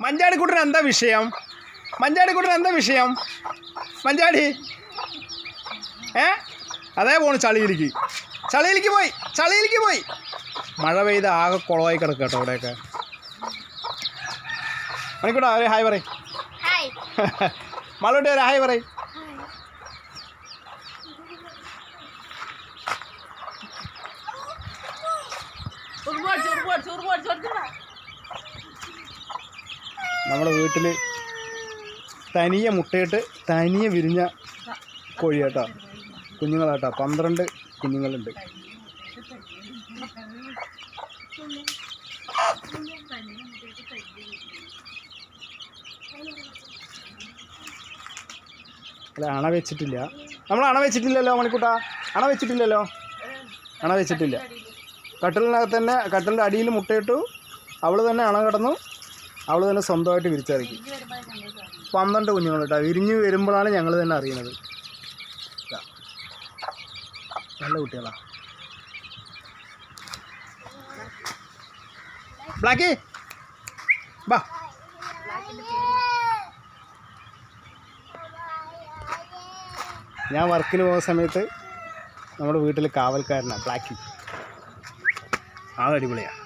മഞ്ചാടിക്കുട്ടന് എന്താ വിഷയം? മഞ്ചാടിക്കുട്ടന് എന്താ വിഷയം? മഞ്ചാടി അതേ പോണു ചളിയിലേക്ക് പോയി. മഴ പെയ്ത് ആകെ കുളമായി കിടക്കുക കേട്ടോ അവിടെയൊക്കെ. മണിക്കൂട്ടാ ഒരു ഹായ് പറയും. മളോട്ടി ഒരു ഹായ് പറയും. നമ്മുടെ വീട്ടിൽ തനിയെ മുട്ടയിട്ട് തനിയെ വിരിഞ്ഞ കോഴിയാട്ടോ, കുഞ്ഞുങ്ങളാട്ടോ. 12 കുഞ്ഞുങ്ങളുണ്ട്. അല്ല, അണ വെച്ചിട്ടില്ല. നമ്മൾ അണ വെച്ചിട്ടില്ലല്ലോ മണിക്കൂട്ടാ, അണ വെച്ചിട്ടില്ല. കട്ടിലിനകത്ത് തന്നെ, കട്ടിലിൻ്റെ അടിയിൽ മുട്ടയിട്ടു. അവൾ തന്നെ അണ കിടന്നു, അവൾ തന്നെ സ്വന്തമായിട്ട് വിരിച്ചിറക്കി. 12 കുഞ്ഞുങ്ങൾ കേട്ടോ. വിരിഞ്ഞ് വരുമ്പോഴാണ് ഞങ്ങൾ തന്നെ അറിയുന്നത്. നല്ല കുട്ടികളാ. ബ്ലാക്കി ബാ. ഞാൻ വർക്കിന് പോകുന്ന സമയത്ത് നമ്മുടെ വീട്ടിൽ കാവൽക്കാരനാണ് ബ്ലാക്കി. അതടിപൊളിയാണ്.